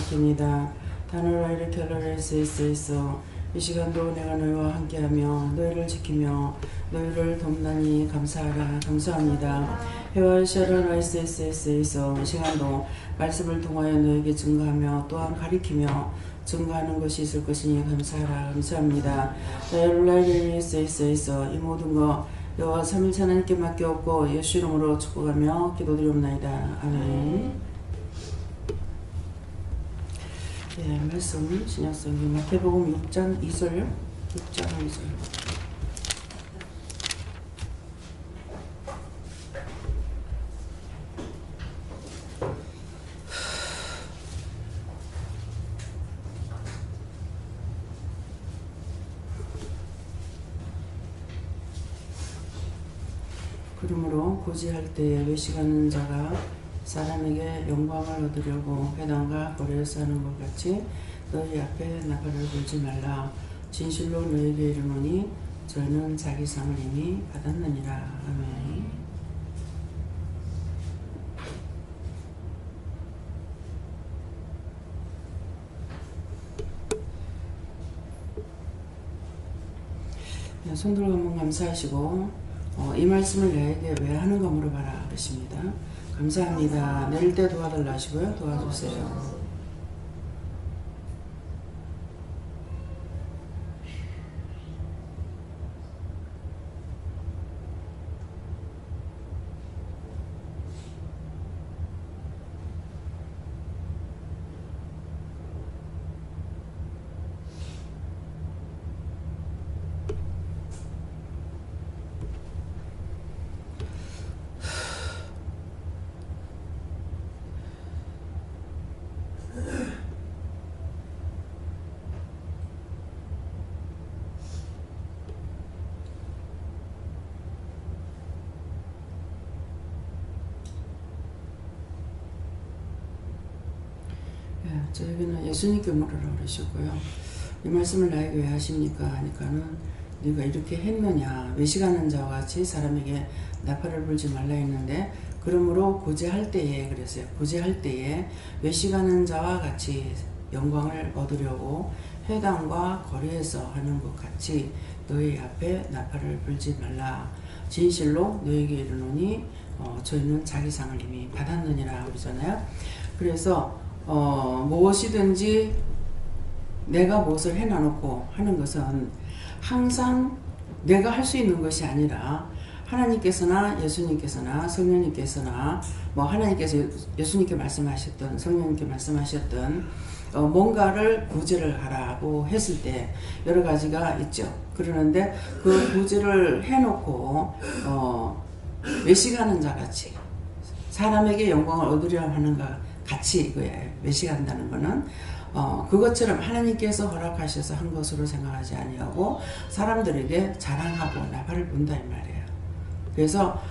일으킵니다. 단어라 일으켜라 수 있어. 이 시간도 내가 너희와 함께하며 너희를 지키며 너희를 돕나니 감사하라. 감사합니다. 해와 샤라라 있어. 이 시간도 말씀을 통하여 너에게 증거하며 또한 가리키며 증거하는 것이 있을 것이니 감사하라. 감사합니다. 랄랄랄 있어. 이 모든 것 여호와 삼일체 하나님께 맡겨옵고 예수 이름으로 축복하며 기도드리옵나이다. 아멘. 예, 말씀 신약성경 마태복음 6장 2절 6장 2절. 그러므로 고지할 때에 외식하는 자가 사람에게 영광을 얻으려고 회당과 거리에서 하는 것 같이 너희 앞에 나팔을 불지 말라. 진실로 너희에게 이르노니 저는 자기 상을 이미 받았느니라. 아멘. 네, 손들고 한번 감사하시고 이 말씀을 나에게 왜 하는가 물어봐라 그러십니다. 감사합니다. 내릴 때 도와달라 하시고요. 도와주세요. 저에게는 예수님께 물으라 그러시고요. 이 말씀을 나에게 왜 하십니까? 하니까는 네가 이렇게 했느냐. 외식하는 자와 같이 사람에게 나팔을 불지 말라 했는데 그러므로 고제할 때에 그랬어요. 고제할 때에 외식하는 자와 같이 영광을 얻으려고 회당과 거리에서 하는 것 같이 너희 앞에 나팔을 불지 말라. 진실로 너에게 이르노니 저희는 자기 상을 이미 받았느니라 그러잖아요. 그래서 무엇이든지 내가 무엇을 해놔놓고 하는 것은 항상 내가 할 수 있는 것이 아니라 하나님께서나 예수님께서나 성령님께서나 하나님께서 예수님께 말씀하셨던 성령님께 말씀하셨던 뭔가를 구제를 하라고 했을 때 여러 가지가 있죠. 그러는데 그 구제를 해놓고 외식하는 자같이 사람에게 영광을 얻으려 하는가 같이 이거예요. 외식한다는 거는 그것처럼 하나님께서 허락하셔서 한 것으로 생각하지 아니하고 사람들에게 자랑하고 나팔을 분다 이 말이에요. 그래서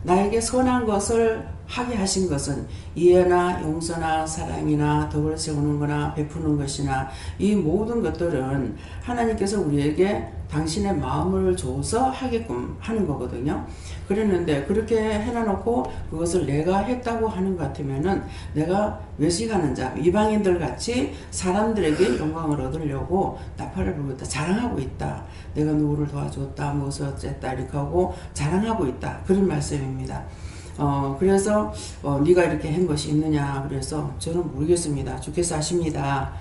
나에게 선한 것을 하게 하신 것은 이해나 용서나 사랑이나 덕을 세우는 거나 베푸는 것이나 이 모든 것들은 하나님께서 우리에게 당신의 마음을 줘서 하게끔 하는 거거든요. 그랬는데 그렇게 해놔놓고 그것을 내가 했다고 하는 것 같으면은 내가 외식하는 자, 이방인들 같이 사람들에게 영광을 얻으려고 나팔을 불고 있다. 자랑하고 있다. 내가 누구를 도와줬다. 무엇을 어쨌다. 이렇게 하고 자랑하고 있다. 그런 말씀입니다. 그래서 네가 이렇게 한 것이 있느냐. 그래서 저는 모르겠습니다. 주께서 아십니다.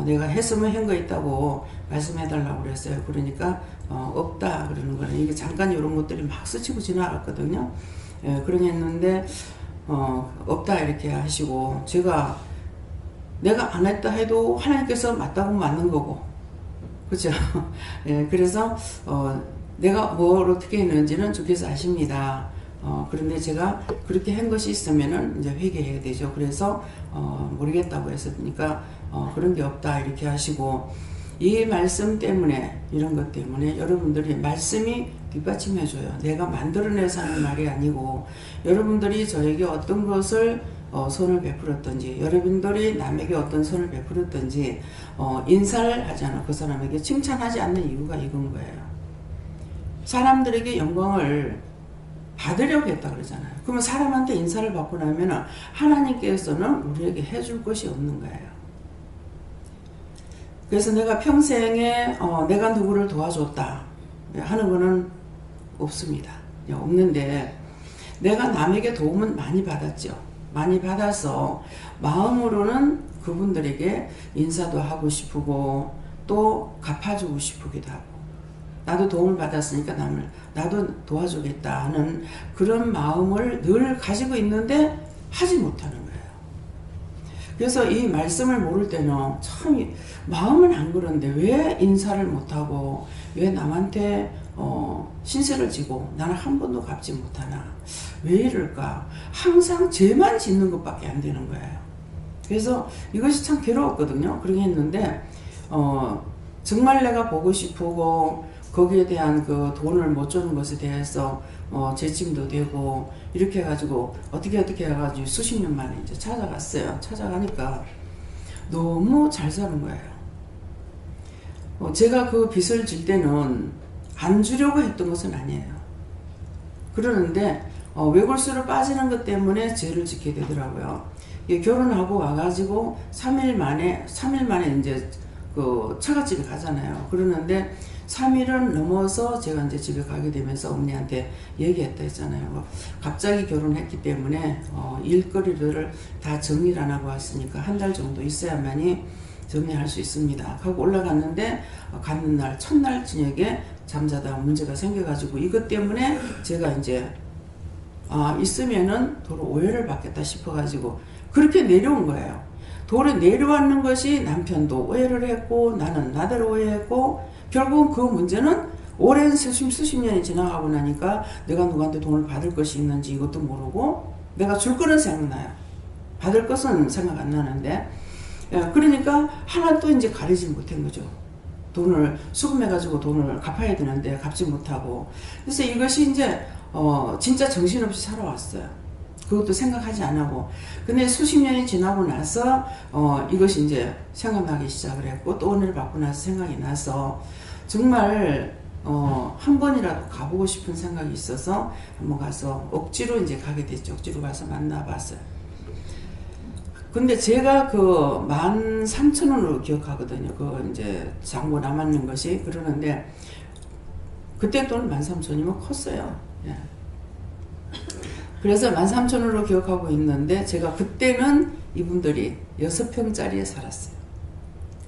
내가 했으면 한 거 있다고 말씀해달라고 그랬어요. 그러니까 없다 그러는 거는 이게 잠깐 이런 것들이 막 스치고 지나갔거든요. 예, 그러겠는데 없다 이렇게 하시고 제가 내가 안 했다 해도 하나님께서 맞다고 맞는 거고 그렇죠. 예, 그래서 내가 뭘 어떻게 했는지는 주께서 아십니다. 그런데 제가 그렇게 한 것이 있으면은 이제 회개해야 되죠. 그래서 모르겠다고 했으니까 그런 게 없다 이렇게 하시고 이 말씀 때문에 이런 것 때문에 여러분들이 말씀이 뒷받침해줘요. 내가 만들어내서 하는 말이 아니고 여러분들이 저에게 어떤 것을 선을 베풀었든지 여러분들이 남에게 어떤 선을 베풀었든지 인사를 하지 않아 그 사람에게 칭찬하지 않는 이유가 이건 거예요. 사람들에게 영광을 받으려고 했다 그러잖아요. 그러면 사람한테 인사를 받고 나면 하나님께서는 우리에게 해줄 것이 없는 거예요. 그래서 내가 평생에 내가 누구를 도와줬다 하는 거는 없습니다. 없는데 내가 남에게 도움은 많이 받았죠. 많이 받아서 마음으로는 그분들에게 인사도 하고 싶고 또 갚아주고 싶기도 하고 나도 도움을 받았으니까 나도 도와주겠다 하는 그런 마음을 늘 가지고 있는데 하지 못하는 거예요. 그래서 이 말씀을 모를 때는 참 마음은 안 그런데 왜 인사를 못하고 왜 남한테 신세를 지고 나는 한 번도 갚지 못하나 왜 이럴까 항상 죄만 짓는 것밖에 안 되는 거예요. 그래서 이것이 참 괴로웠거든요. 그렇게 했는데 정말 내가 보고 싶고 거기에 대한 그 돈을 못 주는 것에 대해서 재침도 되고 이렇게 해가지고 어떻게 해가지고 수십 년 만에 이제 찾아갔어요. 찾아가니까 너무 잘 사는 거예요. 제가 그 빚을 질 때는 안 주려고 했던 것은 아니에요. 그러는데 외골수로 빠지는 것 때문에 죄를 짓게 되더라고요. 결혼하고 와가지고 3일 만에 이제 그 처갓집에 가잖아요. 그러는데 3일은 넘어서 제가 이제 집에 가게 되면서 어머니한테 얘기했다 했잖아요. 갑자기 결혼했기 때문에 일거리를 다 정리를 안 하고 왔으니까 한 달 정도 있어야만이 정리할 수 있습니다. 하고 올라갔는데 갔는 날 첫날 저녁에 잠자다 문제가 생겨가지고 이것 때문에 제가 이제 있으면은 도로 오해를 받겠다 싶어가지고 그렇게 내려온 거예요. 도로 내려왔는 것이 남편도 오해를 했고 나는 나대로 오해했고 결국은 그 문제는 오랜 수십 년이 지나가고 나니까 내가 누구한테 돈을 받을 것이 있는지 이것도 모르고 내가 줄 거는 생각나요. 받을 것은 생각 안 나는데 그러니까 하나도 이제 가리지 못한 거죠. 돈을 수금해가지고 돈을 갚아야 되는데 갚지 못하고 그래서 이것이 이제 진짜 정신없이 살아왔어요. 그것도 생각하지 안 하고 근데 수십 년이 지나고 나서 이것이 이제 생각나기 시작을 했고 또 은혜를 받고 나서 생각이 나서 정말 한 번이라도 가보고 싶은 생각이 있어서 한번 가서 억지로 이제 가게 됐죠. 억지로 가서 만나봤어요. 근데 제가 그 13,000원으로 기억하거든요. 그 이제 잔고 남았는 것이 그러는데 그때 돈 13,000원이면 컸어요. 예. 그래서 13,000원으로 기억하고 있는데 제가 그때는 이분들이 6평짜리에 살았어요.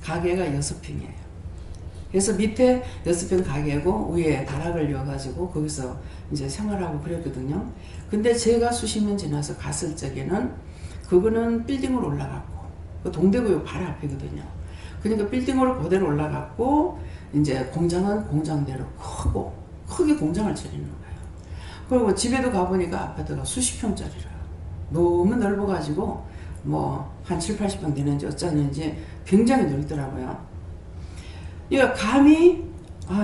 가게가 6평이에요. 그래서 밑에 6평 가게고 위에 다락을 이어가지고 거기서 이제 생활하고 그랬거든요. 근데 제가 수십 년 지나서 갔을 적에는 그거는 빌딩으로 올라갔고 그 동대구역 바로 앞이거든요. 그러니까 빌딩으로 그대로 올라갔고 이제 공장은 공장대로 크게 공장을 차리는 거예요. 그리고 집에도 가보니까 아파트가 수십 평짜리라 너무 넓어가지고 뭐 한 7, 80평 되는지 어쩌는지 굉장히 넓더라고요. 그러니까 감히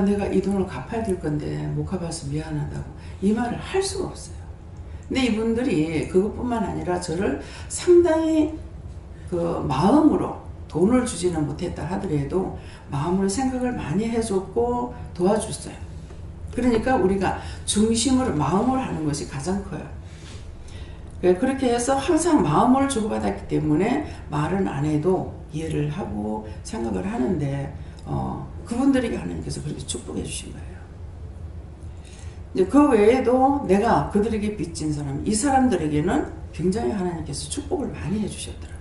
내가 이 돈을 갚아야 될 건데 못 갚아서 미안하다고 이 말을 할 수가 없어요. 근데 이분들이 그것뿐만 아니라 저를 상당히 그 마음으로 돈을 주지는 못했다 하더라도 마음으로 생각을 많이 해줬고 도와줬어요. 그러니까 우리가 중심으로 마음을 하는 것이 가장 커요. 그렇게 해서 항상 마음을 주고받았기 때문에 말은 안 해도 이해를 하고 생각을 하는데 그분들에게 하나님께서 그렇게 축복해 주신 거예요. 이제 그 외에도 내가 그들에게 빚진 사람, 이 사람들에게는 굉장히 하나님께서 축복을 많이 해주셨더라고요.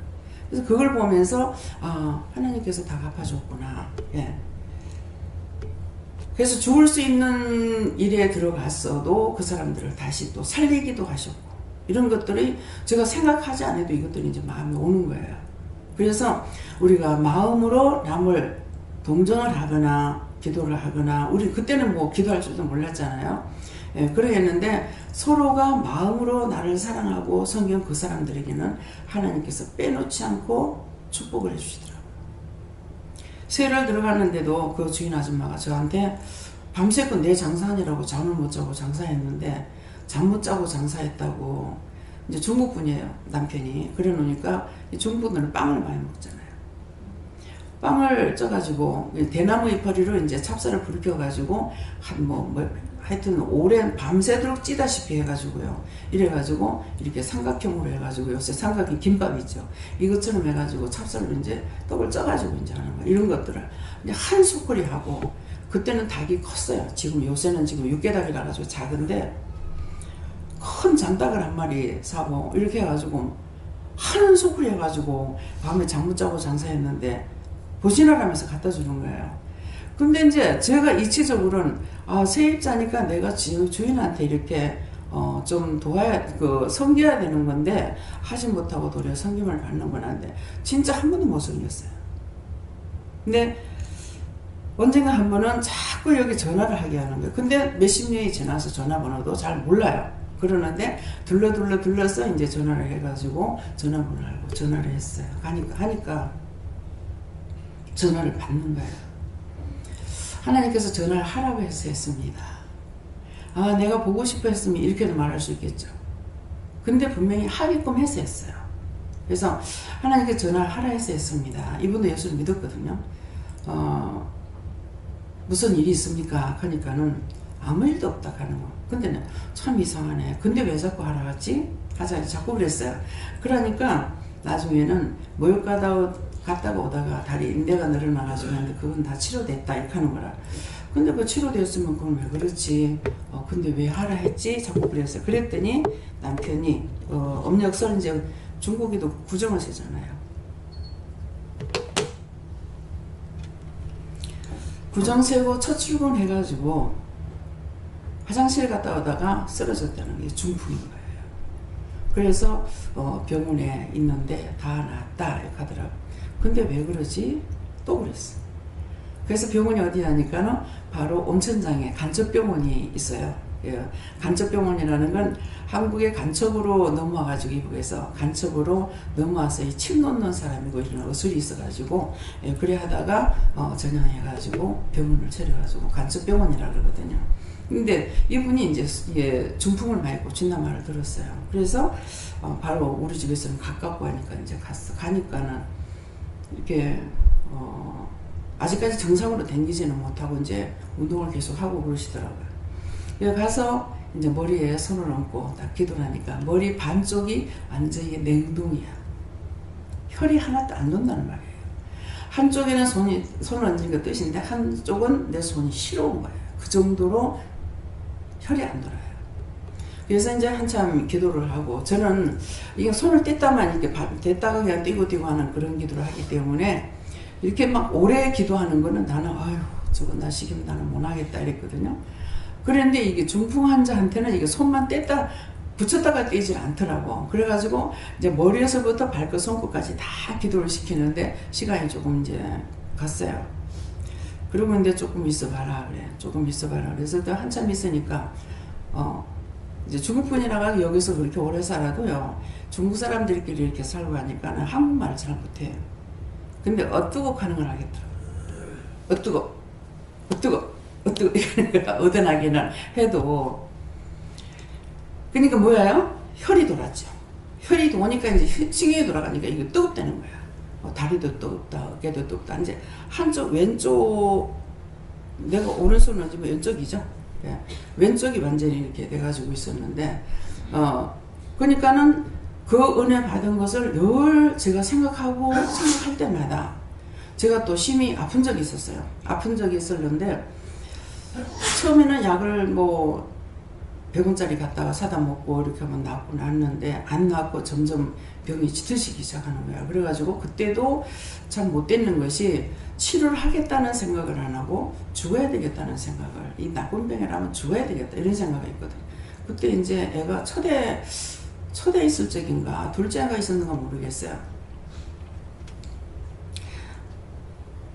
그래서 그걸 보면서 하나님께서 다 갚아줬구나. 예. 그래서 죽을 수 있는 일에 들어갔어도 그 사람들을 다시 또 살리기도 하셨고 이런 것들이 제가 생각하지 않아도 이것들이 이제 마음에 오는 거예요. 그래서 우리가 마음으로 남을 동정을 하거나 기도를 하거나 우리 그때는 뭐 기도할 줄도 몰랐잖아요. 예, 그러겠는데 서로가 마음으로 나를 사랑하고 섬긴 그 사람들에게는 하나님께서 빼놓지 않고 축복을 해주시더라고요. 세를 들어갔는데도 그 주인 아줌마가 저한테 밤새껏 내 장사하느라고 잠을 못 자고 장사했는데 잠 못 자고 장사했다고. 이제 중국 분이에요, 남편이. 그래 놓으니까 중국 분들은 빵을 많이 먹잖아요. 빵을 쪄가지고 대나무 이파리로 이제 찹쌀을 불켜가지고 하여튼 오랜 밤새도록 찌다시피 해가지고요. 이래가지고 이렇게 삼각형으로 해가지고 요새 삼각형 김밥 있죠. 이것처럼 해가지고 찹쌀로 이제 떡을 쪄가지고 이제 하는 거 이런 것들을 이제 한 소쿠리 하고 그때는 닭이 컸어요. 지금 요새는 지금 육개닭이라 가지고 작은데 큰 잔닭을 한 마리 사고 이렇게 해가지고 한 소쿠리 해가지고 밤에 잠 못 자고 장사했는데 보시나라면서 갖다 주는 거예요. 근데 이제 제가 이치적으로는 세입자니까 내가 주인한테 이렇게 좀 도와야 섬겨야 되는 건데 하지 못하고 도리어 섬김을 받는구나 한데 진짜 한 번도 못 섬겼어요. 근데 언젠가 한 번은 자꾸 여기 전화를 하게 하는 거예요. 근데 몇십 년이 지나서 전화번호도 잘 몰라요. 그러는데 둘러서 이제 전화를 해가지고 전화번호를 알고 전화를 했어요. 하니까 전화를 받는 거예요. 하나님께서 전화를 하라고 해서 했습니다. 내가 보고 싶어 했으면 이렇게도 말할 수 있겠죠. 근데 분명히 하게끔 해서 했어요. 그래서 하나님께서 전화를 하라 해서 했습니다. 이분도 예수를 믿었거든요. 무슨 일이 있습니까? 하니까는 아무 일도 없다 하는 거. 근데 참 이상하네. 근데 왜 자꾸 하라 하지? 자꾸 그랬어요. 그러니까 나중에는 모욕 갔다가 오다가 다리 인대가 늘어나가지고 했는데 그건 다 치료됐다 이렇게 하는 거라. 근데 그 치료됐으면 그건 왜 그렇지? 근데 왜 하라 했지? 자꾸 그랬어요. 그랬더니 남편이 업력설 이제 중국에도 구정을 세잖아요. 구정 세고 첫 출근 해가지고 화장실 갔다 오다가 쓰러졌다는 게 중풍인 거예요. 그래서 병원에 있는데 다 낫다 이렇게 하더라고. 근데 왜 그러지? 또 그랬어. 그래서 병원이 어디냐니까는 바로 온천장에 간첩병원이 있어요. 간첩병원이라는 건 한국의 간첩으로 넘어와가지고 이북에서 간첩으로 넘어와서 침 놓는 사람이고 이런 어술이 있어가지고 그래 하다가 전향해가지고 병원을 차려가지고 간첩병원이라 그러거든요. 근데 이분이 이제 중풍을 많이 고친단 말을 들었어요. 그래서 바로 우리 집에서는 가깝고 하니까 이제 갔어. 가니까는 이렇게 아직까지 정상으로 댕기지는 못하고 이제 운동을 계속 하고 그러시더라고요. 여기 가서 이제 머리에 손을 얹고 딱 기도를 하니까 머리 반쪽이 완전히 냉동이야. 혈이 하나도 안 돈다는 말이에요. 한쪽에는 손을 얹은 것 뜻인데 한쪽은 내 손이 시려운 거예요. 그 정도로 혈이 안 돌아요. 그래서 이제 한참 기도를 하고 저는 이게 손을 뗐다만 이렇게 뗐다가 그냥 띄고 하는 그런 기도를 하기 때문에 이렇게 막 오래 기도하는 거는 나는 저거 나 시키면 나는 못하겠다 이랬거든요. 그런데 이게 중풍 환자한테는 이게 손만 뗐다 붙였다가 떼질 않더라고. 그래가지고 이제 머리에서부터 발끝 손끝까지 다 기도를 시키는데 시간이 조금 이제 갔어요. 그러고 이제 조금 있어봐라 그래. 조금 있어봐라. 그래서 또 한참 있으니까 이제 중국 분이라가 여기서 그렇게 오래 살아도요. 중국 사람들끼리 이렇게 살고 하니까는 한국말을 잘 못해요. 근데 어뜨고 하는 걸 하겠더라고. 어뜨고 어든하기는 해도 그러니까 뭐예요? 혈이 돌았죠. 혈이 도니까 이제 신경이 돌아가니까 이게 뜨겁다는 거야. 다리도 뜨겁다, 어깨도 뜨겁다. 이제 한쪽 왼쪽 내가 오른손은 지금 왼쪽이죠. 예. 왼쪽이 완전히 이렇게 돼가지고 있었는데 그러니까는 그 은혜 받은 것을 늘 제가 생각할 때마다 제가 또 심히 아픈 적이 있었어요. 아픈 적이 있었는데 처음에는 약을 100원짜리 갖다가 사다 먹고 이렇게 하면 낫는데 안 낫고 점점 병이 짙어지기 시작하는 거야. 그래가지고 그때도 참 못 됐는 것이 치료를 하겠다는 생각을 안 하고 죽어야 되겠다는 생각을 이 나쁜 병이라면 죽어야 되겠다 이런 생각이 있거든. 그때 이제 애가 첫애 있을 적인가 둘째 애가 있었는가 모르겠어요.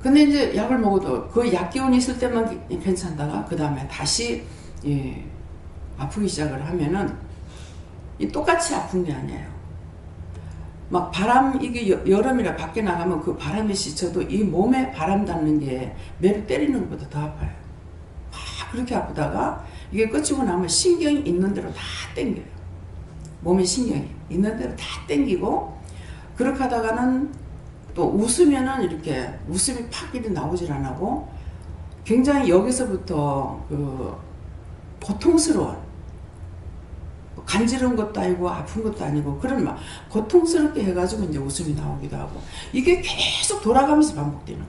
근데 이제 약을 먹어도 그 약 기운이 있을 때만 괜찮다가 그 다음에 다시 아프기 시작을 하면은 똑같이 아픈 게 아니에요. 막 이게 여름이라 밖에 나가면 그 바람이 씻혀도 이 몸에 바람 닿는 게 매를 때리는 것보다 더 아파요. 막 그렇게 아프다가 이게 끝이고 나면 신경이 있는 대로 다 땡겨요. 몸의 신경이 있는 대로 다 땡기고 그렇게 하다가는 또 웃으면은 이렇게 웃음이 팍 이리 나오질 안 하고 굉장히 여기서부터 그 고통스러운 간지러운 것도 아니고 아픈 것도 아니고 그런 막 고통스럽게 해가지고 이제 웃음이 나오기도 하고 이게 계속 돌아가면서 반복되는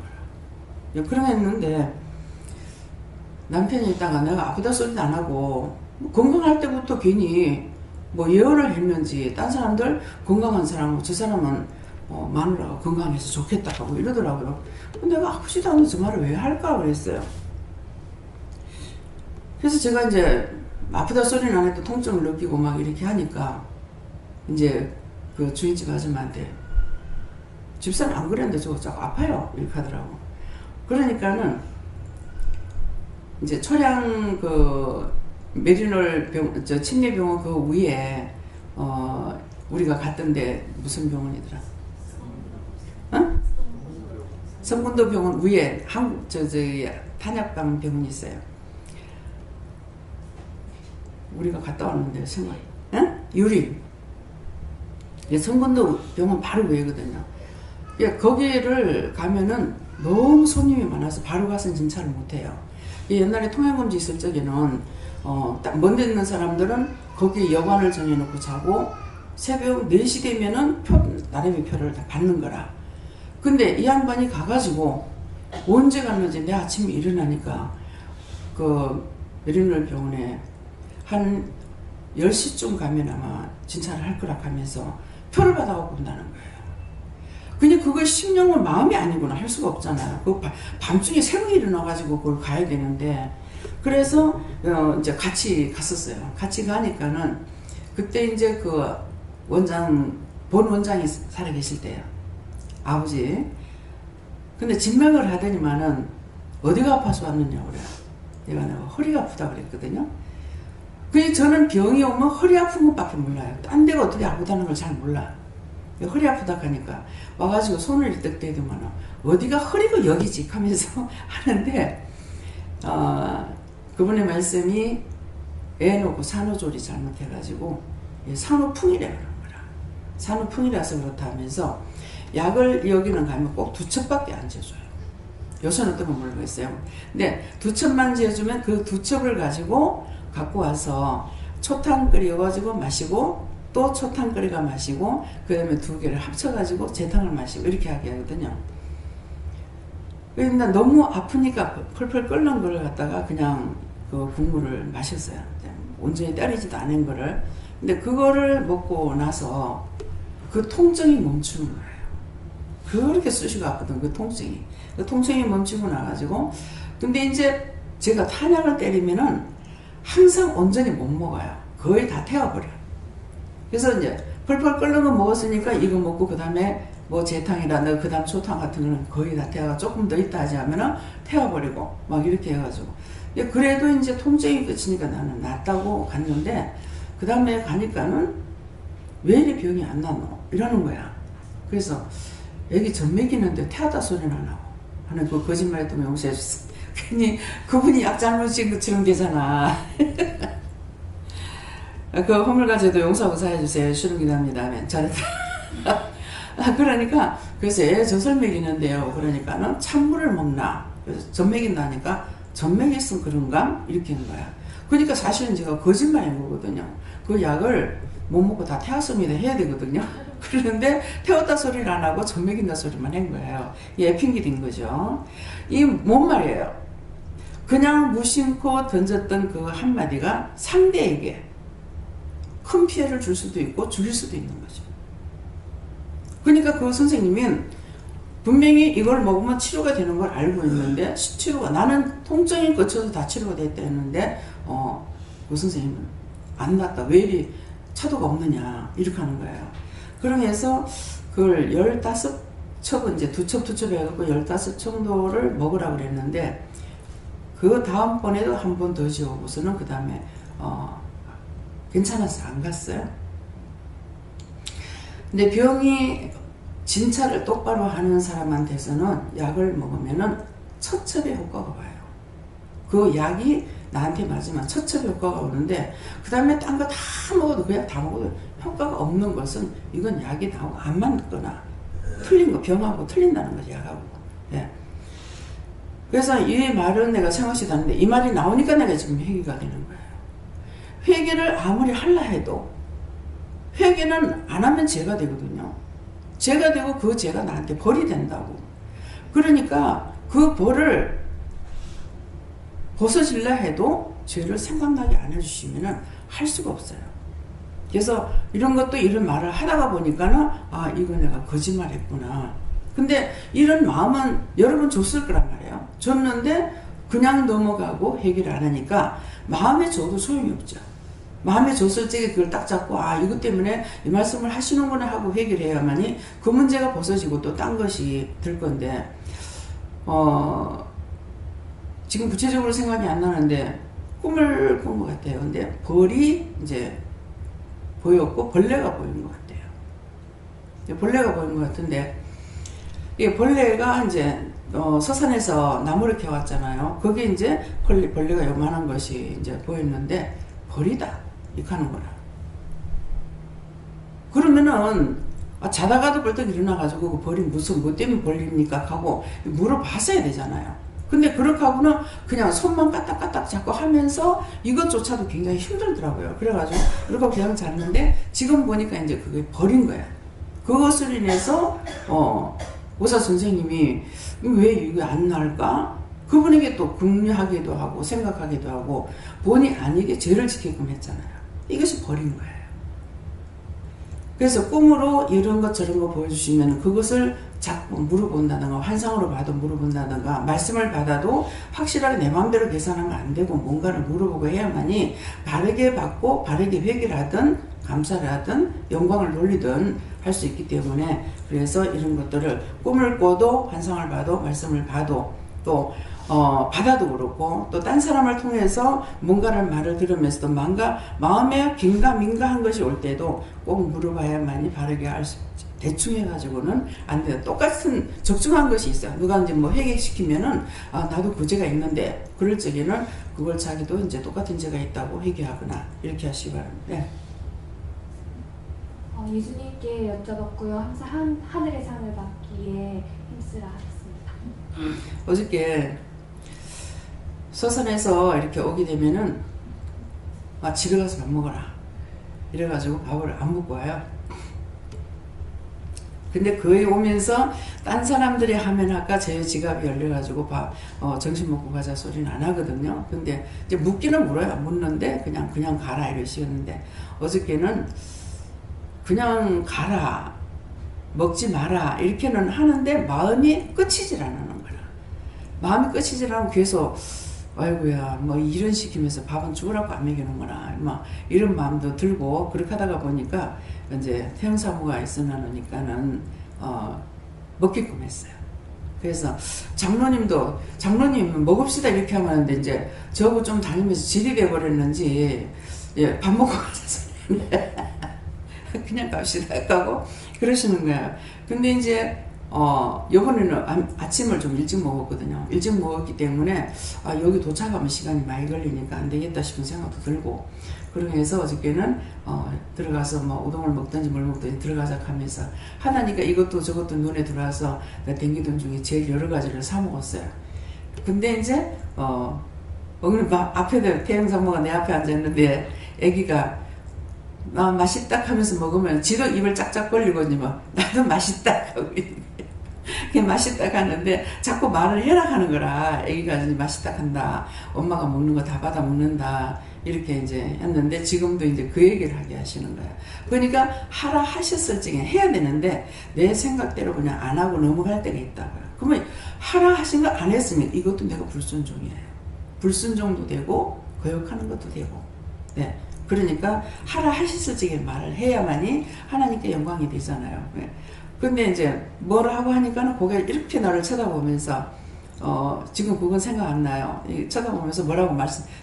거예요. 그러했는데 남편이 있다가 내가 아프다 소리도 안 하고 건강할 때부터 괜히 뭐 예언을 했는지 딴 사람들 건강한 사람은 저 사람은 마누라가 건강해서 좋겠다 하고 이러더라고요. 내가 아프지도 않은데 저 말을 왜 할까 그랬어요. 그래서 제가 이제 아프다 소리는 안 해도 통증을 느끼고 막 이렇게 하니까 이제 그 주인집 아줌마한테 집사는 안 그랬는데 저거 자꾸 아파요 이렇게 하더라고. 그러니까는 이제 초량 그 메리놀 병, 저 침례병원 그 위에 우리가 갔던데 무슨 병원이더라? 어? 성군도 병원 위에 한국 저기 탄약방 병원이 있어요. 우리가 갔다 왔는데 생각, 유림. 성군도 병원 바로 위에거든요. 거기를 가면은 너무 손님이 많아서 바로 가서는 진찰을 못해요. 옛날에 통행금지 있을 적에는 딱 먼데 있는 사람들은 거기 여관을 정해놓고 자고 새벽 4시 되면은 나름의 표를 다 받는 거라. 근데 이 양반이 가가지고 언제 갔는지 내 아침에 일어나니까 그 메리놀 병원에 한 10시쯤 가면 아마 진찰을 할 거라 하면서 표를 받아갖고 온다는 거예요. 그냥 그걸 심령은 마음이 아니구나 할 수가 없잖아요. 그 밤중에 새벽에 일어나가지고 그걸 가야 되는데 그래서 이제 같이 갔었어요. 같이 가니까는 그때 이제 그 본 원장이 살아계실 때요. 아버지. 근데 진맥을 하더니만은 어디가 아파서 왔느냐 그래요. 내가 허리가 아프다 그랬거든요. 그래서 저는 병이 오면 허리 아픈 것밖에 몰라요. 딴 데가 어떻게 아프다는 걸 잘 몰라. 허리 아프다 하니까 와가지고 손을 이렇게 대더만 어디가 허리가 여기지 하면서 하는데 그분의 말씀이 애 놓고 산후조리 잘못해가지고 산후풍이라 그런 거라. 산후풍이라서 그렇다 하면서 약을 여기는 가면 꼭 2첩밖에 안 재줘요. 요새는 어떤 건 모르겠어요. 근데 2첩만 재주면 그 2첩을 가지고 갖고 와서 초탕 끓여가지고 마시고 또 초탕 끓여가 마시고 그 다음에 2개를 합쳐가지고 재탕을 마시고 이렇게 하게 하거든요. 그런데 너무 아프니까 펄펄 끓는 걸 갖다가 그냥 그 국물을 마셨어요. 온전히 때리지도 않은 거를. 근데 그거를 먹고 나서 그 통증이 멈추는 거예요. 그렇게 쑤시고 아프던 그 통증이. 그 통증이 멈추고 나가지고 근데 이제 제가 탄약을 때리면은 항상 온전히 못 먹어요. 거의 다 태워버려요. 그래서 이제 펄펄 끓는 거 먹었으니까 이거 먹고 그 다음에 뭐 재탕이라든가 그 다음 초탕 같은 거는 거의 다 태워가 조금 더 있다 하지 하면은 태워버리고 막 이렇게 해가지고 그래도 이제 통증이 끝이니까 나는 낫다고 갔는데 그 다음에 가니까는 왜 이리 병이 안 나노 이러는 거야. 그래서 애기 젖 먹이는데 태웠다 소리는 안 하고 하는 그 거짓말도 용서해 주세요. 괜히 그분이 약 잘못 친 것처럼 되잖아. 그 허물가제도 용서하고 사해주세요. शुरु기답니다. 잘했다. 그러니까 그래서 애 젖을 먹이는데요. 그러니까는 찬물을 먹나. 그래서 젖 먹인다니까 젖 먹였으면 그런가 이렇게 하는 거야. 그러니까 사실은 제가 거짓말인 거거든요. 그 약을 못 먹고 다 태웠습니다 해야 되거든요. 그런데 태웠다 소리를 안 하고 젖 먹인다 소리만 한 거예요. 이게 핑계인 거죠. 이 뭔 말이에요. 그냥 무심코 던졌던 그 한마디가 상대에게 큰 피해를 줄 수도 있고 죽일 수도 있는 거죠. 그러니까 그 선생님은 분명히 이걸 먹으면 치료가 되는 걸 알고 있는데 치료가 나는 통증이 거쳐서 다 치료가 됐다 했는데 그 선생님은 안 낫다. 왜 이리 차도가 없느냐 이렇게 하는 거예요. 그러면서 그걸 15첩은 이제 2첩 해갖고 15첩 정도를 먹으라고 그랬는데 그 다음번에도 한 번 더 지어보고서는 그 다음에 괜찮아서 안 갔어요. 근데 병이 진찰을 똑바로 하는 사람한테서는 약을 먹으면은 첫 첩의 효과가 와요. 그 약이 나한테 맞으면 첫 첩의 효과가 오는데 그 다음에 딴 거 다 먹어도 그냥 다 먹어도 효과가 없는 것은 이건 약이 나오고 안 맞거나 틀린 거, 병하고 틀린다는 거지, 약하고. 예. 그래서 이 말은 내가 생각지도 않는데 이 말이 나오니까 내가 지금 회개가 되는 거예요. 회개를 아무리 하려 해도 회개는 안 하면 죄가 되거든요. 죄가 되고 그 죄가 나한테 벌이 된다고. 그러니까 그 벌을 벗어질라 해도 죄를 생각나게 안 해주시면 할 수가 없어요. 그래서 이런 것도 이런 말을 하다가 보니까는 아, 이거 내가 거짓말 했구나. 근데 이런 마음은 여러분 줬을 거란 말이에요. 줬는데 그냥 넘어가고 해결 안 하니까 마음에 줘도 소용이 없죠. 마음에 줬을 적에 그걸 딱 잡고 아, 이것 때문에 이 말씀을 하시는구나 하고 해결해야만이 그 문제가 벗어지고 또 딴 것이 들 건데 지금 구체적으로 생각이 안 나는데 꿈을 꾼 것 같아요. 근데 벌이 이제 보였고 벌레가 보인 것 같아요. 벌레가 보인 것 같은데 이 벌레가 이제 서산에서 나무를 캐왔잖아요. 거기에 이제 벌레가 요만한 것이 이제 보였는데 벌이다 이렇게 하는 거라. 그러면은 자다가도 벌떡 일어나가지고 그 벌이 무슨 뭐 때문에 벌립니까 하고 물어봤어야 되잖아요. 근데 그렇게 하고는 그냥 손만 까딱까딱 잡고 하면서 이것조차도 굉장히 힘들더라고요. 그래가지고 이렇게 그냥 잤는데 지금 보니까 이제 그게 벌인 거야. 그것을 인해서 의사 선생님이 왜 이게 안 나을까? 그분에게 또 궁리하기도 하고 생각하기도 하고 본의 아니게 죄를 지키곤 했잖아요. 이것이 벌인 거예요. 그래서 꿈으로 이런 것 저런 거 보여주시면 그것을 자꾸 물어본다든가 환상으로 봐도 물어본다든가 말씀을 받아도 확실하게 내 마음대로 계산하면 안 되고 뭔가를 물어보고 해야만이 바르게 받고 바르게 회개를 하든 감사를 하든 영광을 돌리든 할 수 있기 때문에 그래서 이런 것들을 꿈을 꿔도 환상을 봐도 말씀을 봐도 또 바다도 그렇고 또 딴 사람을 통해서 뭔가를 말을 들으면서도 마음에 긴가민가한 것이 올 때도 꼭 물어봐야만이 바르게 알 수 있지. 대충 해가지고는 안 돼요. 똑같은 적중한 것이 있어요. 누가 이제 뭐 회개시키면은 나도 그 죄가 있는데 그럴 적에는 그걸 자기도 이제 똑같은 죄가 있다고 회개하거나 이렇게 하시기 바랍니다. 네. 예수님께 여쭤봤고요. 항상 하늘의 상을 받기에 힘쓰라 하셨습니다. 어저께 서산에서 이렇게 오게 되면은 집에 가서 밥 먹어라 이래가지고 밥을 안 먹고 와요. 근데 거기 오면서 딴 사람들이 하면 아까 제 지갑이 열려가지고 점심 먹고 가자 소리는 안 하거든요. 근데 이제 묻기는 물어요. 묻는데 그냥 가라 이러시는데 어저께는 그냥 가라 먹지 마라 이렇게는 하는데 마음이 끝이질 않는 거라. 마음이 끝이질 않고 계속 아이고야 뭐 이런 시키면서 밥은 죽으라고 안 먹이는구나 막 이런 마음도 들고 그렇게 하다가 보니까 이제 태영사무가 있으니까는 먹게끔 했어요. 그래서 장로님 먹읍시다 이렇게 하는데 이제 저하고 좀 다니면서 질이 돼버렸는지 밥 먹고 가서 그냥 갑시다 하고 그러시는 거예요. 근데 이제 요번에는 아침을 좀 일찍 먹었거든요. 일찍 먹었기 때문에 여기 도착하면 시간이 많이 걸리니까 안 되겠다 싶은 생각도 들고 그러면서 어저께는 들어가서 뭐 우동을 먹든지 뭘 먹든지 들어가자 하면서 하다니까 이것도 저것도 눈에 들어와서 내가 댕기던 중에 제일 여러 가지를 사 먹었어요. 근데 이제 오늘 앞에 태영사모가 내 앞에 앉아있는데 애기가 맛있다 하면서 먹으면 지도 입을 짝짝 벌리고 뭐 나도 맛있다 하고 그게 맛있다 하는데 자꾸 말을 해라 하는 거라 애기가 이제 맛있다 한다 엄마가 먹는 거 다 받아 먹는다 이렇게 이제 했는데 지금도 이제 그 얘기를 하게 하시는 거야. 그러니까 하라 하셨을 적에 해야 되는데 내 생각대로 그냥 안 하고 넘어갈 때가 있다고요. 그러면 하라 하신 거 안 했으면 이것도 내가 불순종이에요. 불순종도 되고 거역하는 것도 되고 네. 그러니까 하라 하셨을 적에 말을 해야만이 하나님께 영광이 되잖아요. 네. 근데 이제 뭐를 하고 하니까는 고개를 이렇게 나를 쳐다보면서 지금 그건 생각 안 나요. 쳐다보면서 뭐라고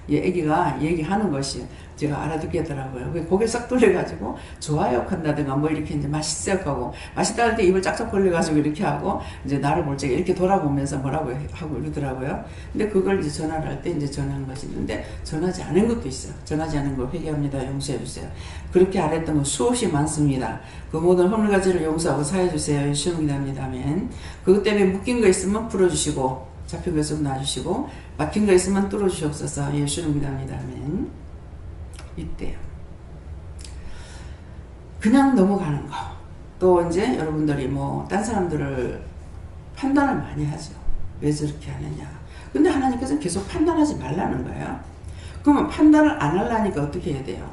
애기가 얘기하는 것이 제가 알아듣게 하더라고요. 고개 싹 돌려가지고 좋아요 한다든가 뭐 이렇게 이제 맛있어요 하고 맛있다 할 때 입을 짝짝 벌려가지고 이렇게 하고 이제 나를 볼 적에 이렇게 돌아보면서 뭐라고 하고 이러더라고요. 근데 그걸 이제 전화를 할 때 이제 전화한 것이 있는데 전하지 않은 것도 있어요. 전하지 않은 걸 회개합니다. 용서해 주세요. 그렇게 안 했던 거 수없이 많습니다. 그 모든 허물가지를 용서하고 사해 주세요. 예수님 기도합니다. 아멘. 그것 때문에 묶인 거 있으면 풀어주시고 잡힌 거 있으면 놔주시고 막힌 거 있으면 뚫어주시옵소서. 예수님 기도합니다. 아멘. 이때요. 그냥 넘어가는 거. 또 이제 여러분들이 뭐 딴 사람들을 판단을 많이 하죠. 왜 저렇게 하느냐. 근데 하나님께서는 계속 판단하지 말라는 거예요. 그러면 판단을 안 하려니까 어떻게 해야 돼요?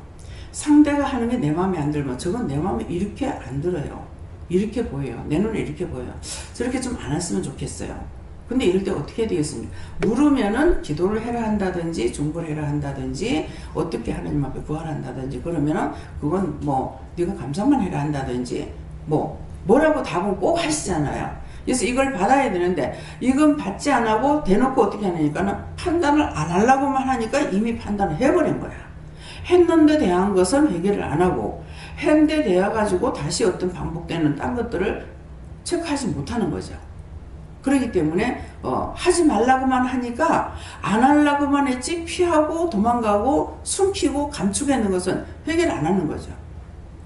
상대가 하는 게 내 마음에 안 들면 저건 내 마음에 이렇게 안 들어요. 이렇게 보여요. 내 눈에 이렇게 보여요. 저렇게 좀 안 했으면 좋겠어요. 근데 이럴 때 어떻게 해야 되겠습니까? 물으면은 기도를 해라 한다든지 중보를 해라 한다든지 어떻게 하나님 앞에 구하란다든지 그러면은 그건 뭐 네가 감사만 해라 한다든지 뭐라고 답을 꼭 하시잖아요. 그래서 이걸 받아야 되는데 이건 받지 안 하고 대놓고 어떻게 하냐니까는 판단을 안 하려고만 하니까 이미 판단을 해버린 거야. 했는데 대한 것은 회개를 안 하고 했는데 대해 가지고 다시 어떤 반복되는 딴 것들을 체크하지 못하는 거죠. 그렇기 때문에 하지 말라고만 하니까 안 하려고만 했지 피하고 도망가고 숨기고 감추겠는 것은 회개를 안 하는 거죠.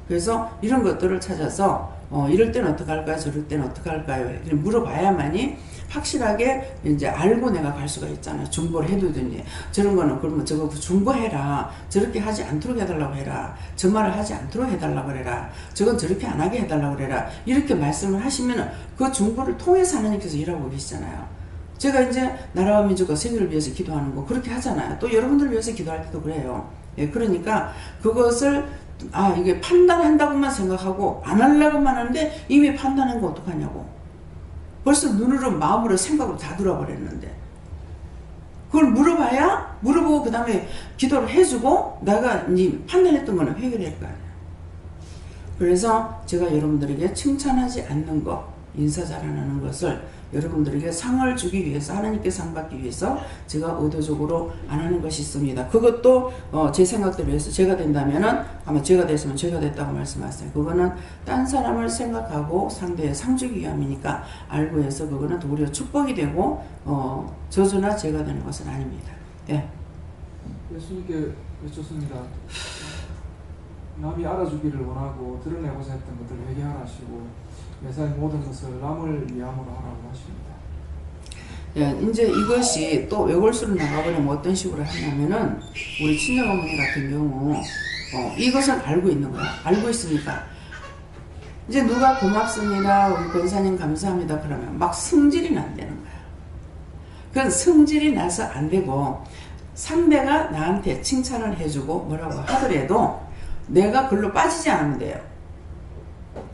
그래서 이런 것들을 찾아서 이럴 때는 어떻게 할까요? 저럴 때는 어떻게 할까요? 물어봐야만이 확실하게 이제 알고 내가 갈 수가 있잖아요. 중보를 해두든지 저런 거는 그러면 저거 중보해라. 저렇게 하지 않도록 해달라고 해라. 저 말을 하지 않도록 해달라고 해라. 저건 저렇게 안 하게 해달라고 해라. 이렇게 말씀을 하시면 그 중보를 통해서 하나님께서 일하고 계시잖아요. 제가 이제 나라와 민족과 세계를 위해서 기도하는 거 그렇게 하잖아요. 또 여러분들을 위해서 기도할 때도 그래요. 예, 그러니까 그것을 이게 판단한다고만 생각하고 안 하려고만 하는데 이미 판단한 거 어떡하냐고. 벌써 눈으로 마음으로 생각으로 다 들어버렸는데 그걸 물어보고 그 다음에 기도를 해주고 내가 이제 판단했던 거는 해결할 거 아니야. 그래서 제가 여러분들에게 칭찬하지 않는 거 인사 잘하는 것을 여러분들에게 상을 주기 위해서 하나님께 상 받기 위해서 제가 의도적으로 안 하는 것이 있습니다. 그것도 제 생각대로 해서 제가 된다면은 아마 제가 됐으면 제가 됐다고 말씀하셨어요. 그거는 딴 사람을 생각하고 상대에 상 주기 위함이니까 알고 해서 그거는 도리어 축복이 되고 저주나 죄가 되는 것은 아닙니다. 예. 예수님께 여쭙습니다. 남이 알아주기를 원하고 드러내고자 했던 것들을 회개하라 하시고 매사의 모든 것을 남을 위함으로 하라고 하십니다. 예, 이제 이것이 또 외골수로 나가버리면 어떤 식으로 하냐면은 우리 친정어머니 같은 경우 이것은 알고 있는 거야. 알고 있으니까 이제 누가 고맙습니다. 우리 권사님 감사합니다. 그러면 막 성질이 난다는 거야. 그건 성질이 나서 안 되고 상대가 나한테 칭찬을 해주고 뭐라고 하더라도 내가 글로 빠지지 않으면 돼요.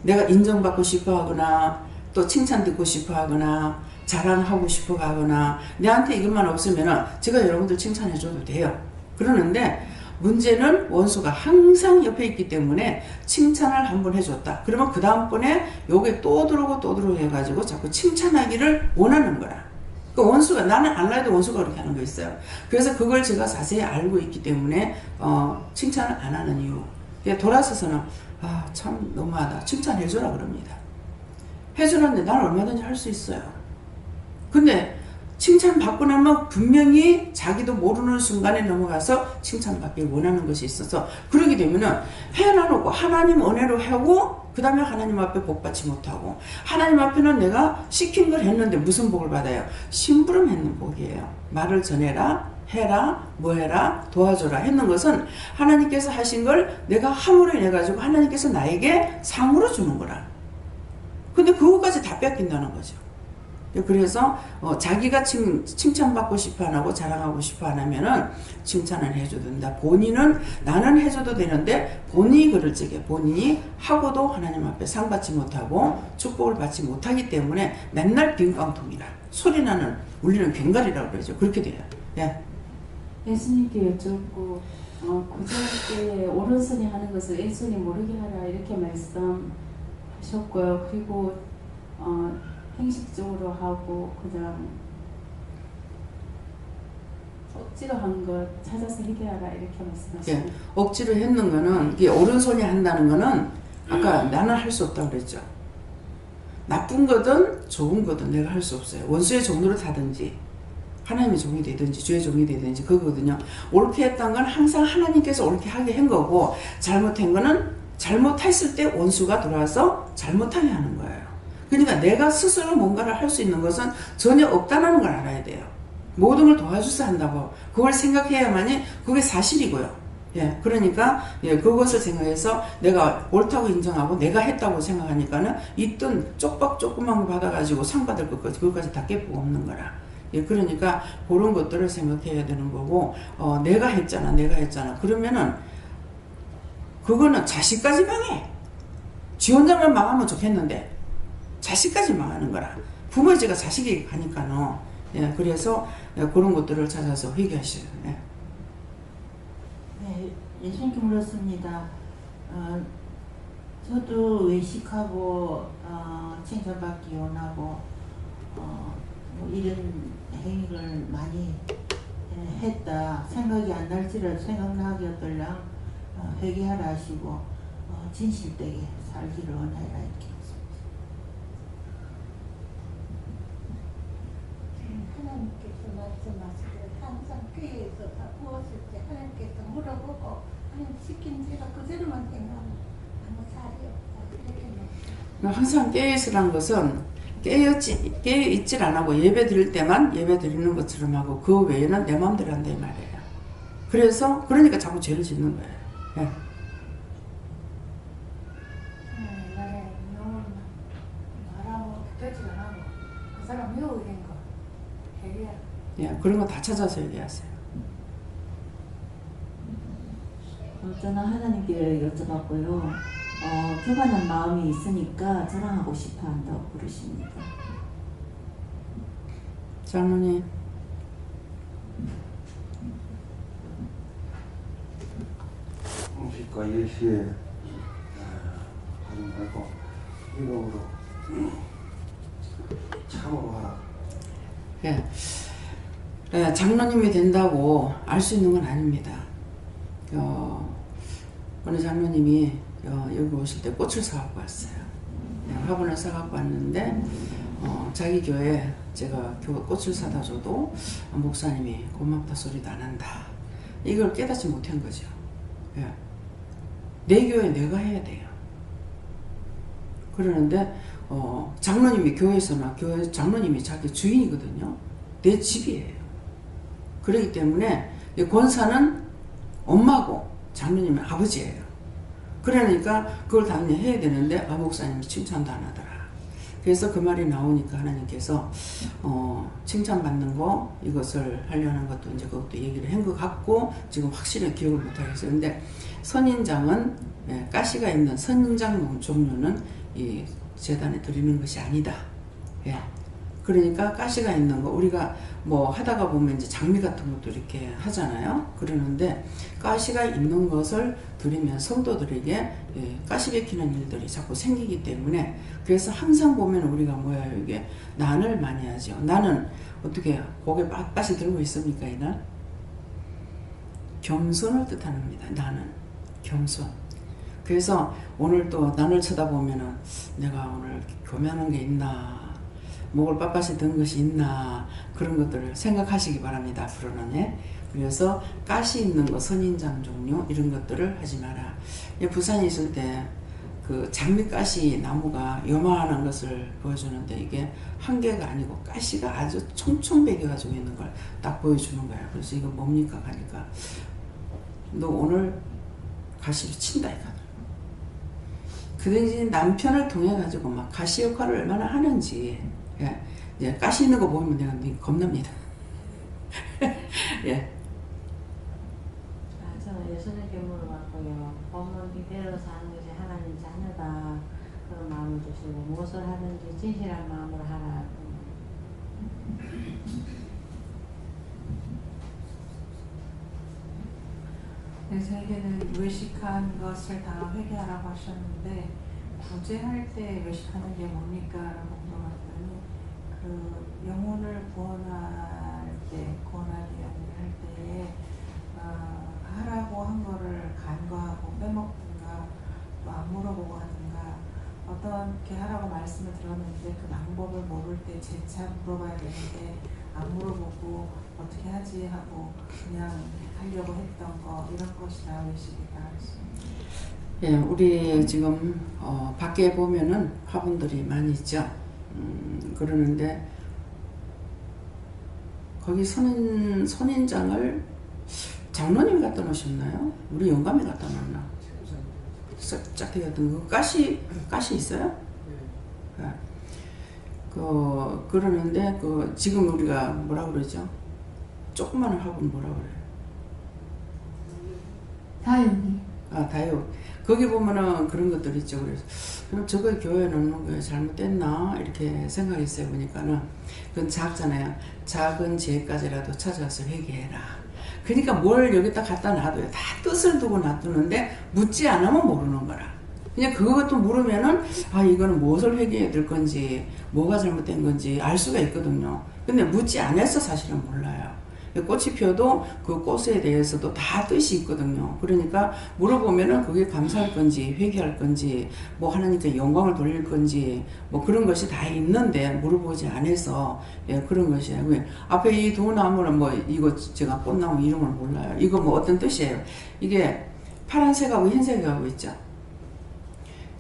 내가 인정받고 싶어 하거나 또 칭찬 듣고 싶어 하거나 자랑하고 싶어 하거나 내한테 이것만 없으면 제가 여러분들 칭찬해 줘도 돼요. 그러는데 문제는 원수가 항상 옆에 있기 때문에 칭찬을 한번 해줬다. 그러면 그 다음번에 요게 또 들어오고 해가지고 자꾸 칭찬하기를 원하는 거야. 그 원수가 나는 안 해도 원수가 그렇게 하는 거 있어요. 그래서 그걸 제가 자세히 알고 있기 때문에 칭찬을 안 하는 이유. 돌아서서는 참 너무하다. 칭찬해줘라 그럽니다. 해주는데 난 얼마든지 할 수 있어요. 근데 칭찬받고 나면 분명히 자기도 모르는 순간에 넘어가서 칭찬받길 원하는 것이 있어서 그러게 되면은 해놔놓고 하나님 은혜로 하고 그 다음에 하나님 앞에 복받지 못하고 하나님 앞에는 내가 시킨 걸 했는데 무슨 복을 받아요? 심부름 했는 복이에요. 말을 전해라 해라 뭐 해라 도와줘라 했는 것은 하나님께서 하신 걸 내가 함으로 인해 가지고 하나님께서 나에게 상으로 주는 거라. 근데 그거까지 다 뺏긴다는 거죠. 그래서 자기가 칭찬받고 싶어 안 하고 자랑하고 싶어 안 하면은 칭찬을 해줘도 된다. 본인은 나는 해줘도 되는데 본인이 그럴 적에 본인이 하고도 하나님 앞에 상 받지 못하고 축복을 받지 못하기 때문에 맨날 빈 깡통이라 소리나는 울리는 괭가리라고 그러죠. 그렇게 돼요. 예. 예수님께 여쭙고 구제할 때 오른손이 하는 것을 왼손이 모르게 하라 이렇게 말씀하셨고요. 그리고 형식적으로 하고 그다음 억지로 한 거 찾아서 해결하라 이렇게 말씀하시네요. 예, 억지로 했는 거는 이게 오른손이 한다는 거는 아까 나는 할 수 없다고 그랬죠. 나쁜 거든 좋은 거든 내가 할 수 없어요. 원수의 종로를 타든지 하나님의 종이 되든지 주의 종이 되든지 그거거든요. 옳게 했던 건 항상 하나님께서 옳게 하게 한 거고 잘못한 거는 잘못했을 때 원수가 돌아와서 잘못하게 하는 거예요. 그러니까 내가 스스로 뭔가를 할 수 있는 것은 전혀 없다는 걸 알아야 돼요. 모든 걸 도와줘서 한다고 그걸 생각해야만이 그게 사실이고요. 예, 그러니까 예, 그것을 생각해서 내가 옳다고 인정하고 내가 했다고 생각하니까는 있던 쪽박 조그만 거 받아가지고 상 받을 것까지 그것까지 다 깨고 없는 거라. 예, 그러니까 그런 것들을 생각해야 되는 거고 내가 했잖아 그러면은 그거는 자식까지 망해. 지 혼자만 망하면 좋겠는데 자식까지 망하는 거라. 부모의 죄가 자식이 가니까는 예, 그래서 예, 그런 것들을 찾아서 회개하셔요. 예. 네, 예수님께 물었습니다. 저도 외식하고 칭찬받기 원하고 뭐 이런 행위를 많이 했다. 생각이 안 날지라도 생각나게 어떨랑 회개하라 하시고 진실되게 살기를 원하라 이렇게 하나님께서 말씀하시길 항상 교회에서 다 부었을 때 하나님께서 물어보고 하나님 시킨 제가 그대로만 생각하면 아무 살이 없다 이렇게 말씀하셨어요. 항상 깨어있으라는 것은 깨어있질 안 하고 예배 드릴 때만 예배 드리는 것처럼 하고 그 외에는 내 마음대로 한다 이 말이에요. 그래서 그러니까 자꾸 죄를 짓는 거예요. 예. 옛날에 영혼 말하고 되지도 않고 그 사람 미워된 거 해결. 예, 그런 거 다 찾아서 얘기하세요. 저는 하나님께 여쭤봤고요. 교만한 마음이 있으니까 자랑하고 싶어 한다고 그러십니다. 장로님. 음식과 예시에 하지 말고 이름으로 참으로 하라. 예. 예, 장로님이 된다고 알 수 있는 건 아닙니다. 어느 장로님이 여기 오실 때 꽃을 사갖고 왔어요. 예, 화분을 사갖고 왔는데 자기 교회 제가 꽃을 사다 줘도 목사님이 고맙다 소리도 안 한다. 이걸 깨닫지 못한 거죠. 예. 내 교회 내가 해야 돼요. 그러는데 장로님이 교회에서나 교회 장로님이 자기 주인이거든요. 내 집이에요. 그렇기 때문에 권사는 엄마고 장로님은 아버지예요. 그러니까 그걸 당연히 해야 되는데 목사님이 칭찬도 안 하더라. 그래서 그 말이 나오니까 하나님께서 칭찬받는 거 이것을 하려는 것도 이제 그것도 얘기를 한 것 같고 지금 확실히 기억을 못 하겠어요. 근데 선인장은 가시가 있는 선인장 종류는 이 제단에 드리는 것이 아니다. 예. 그러니까 가시가 있는 거 우리가 뭐 하다가 보면 이제 장미 같은 것도 이렇게 하잖아요. 그러는데 가시가 있는 것을 드리면 성도들에게 가시 베끼는 일들이 자꾸 생기기 때문에 그래서 항상 보면 우리가 뭐야 이게 난을 많이 하죠. 나는 어떻게 고개 빳빳이 들고 있습니까? 이는 겸손을 뜻합니다. 나는 겸손. 그래서 오늘 또 난을 쳐다보면은 내가 오늘 교만한 게 있나 목을 빳빳이 든 것이 있나 그런 것들을 생각하시기 바랍니다. 앞으로는. 예? 그래서 가시 있는 거 선인장 종류 이런 것들을 하지 마라. 부산에 있을 때 그 장미가시 나무가 요만한 것을 보여주는데 이게 한 개가 아니고 가시가 아주 총총배겨 가지고 있는 걸 딱 보여주는 거야. 그래서 이거 뭡니까 하니까 너 오늘 가시를 친다 이거. 그 당시 남편을 통해 가지고 막 가시 역할을 얼마나 하는지 예, 가시 있는 거 보면 내가 겁납니다. 예. 저는 예수님께 물어봤고요. 법문 이대로 사는 것이 하나님 자녀다. 그런 마음을 주시고 무엇을 하든지 진실한 마음으로 하라. 내 세계는 외식한 것을 다 회개하라고 하셨는데 구제할 때 외식하는 게 뭡니까? 라고 물어봤더니 그 영혼을 구원할 때, 고난의 연애를 할 때에 하라고 한 거를 간과하고 빼먹든가 또 안 물어보고 하든가 어떻게 하라고 말씀을 들었는데 그 방법을 모를 때 재차 물어봐야 되는데 안 물어보고 어떻게 하지 하고 그냥 하려고 했던 거 이런 것이 다 외식이다 할 수 있습니다. 예, 우리 지금 밖에 보면은 화분들이 많이 있죠. 그러는데 거기 선인장을 장로님이 갖다 놓으셨나요? 우리 영감이 갖다 놨나? 짝짝이 같은 거 가시 있어요? 네. 그러는데 지금 우리가 뭐라 그러죠? 조그마한 화분 뭐라 그래요? 다육이. 다육. 거기 보면은 그런 것들 있죠. 그래서 그럼 저걸 교회에 넣는 거에 잘못됐나 이렇게 생각했어요. 보니까는 그건 작잖아요. 작은 죄까지라도 찾아서 회개해라. 그러니까 뭘 여기다 갖다 놔둬요. 다 뜻을 두고 놔두는데 묻지 않으면 모르는 거라. 그냥 그것도 물으면은 이거는 무엇을 회개해야 될 건지 뭐가 잘못된 건지 알 수가 있거든요. 근데 묻지 않아서 사실은 몰라요. 꽃이 피어도 그 꽃에 대해서도 다 뜻이 있거든요. 그러니까 물어보면은 그게 감사할 건지 회개할 건지 뭐 하나님께 영광을 돌릴 건지 뭐 그런 것이 다 있는데 물어보지 않아서 그런 것이에요. 앞에 이 두 나무는 뭐 이거 제가 꽃나무 이름을 몰라요. 이거 뭐 어떤 뜻이에요? 이게 파란색하고 흰색하고 있죠.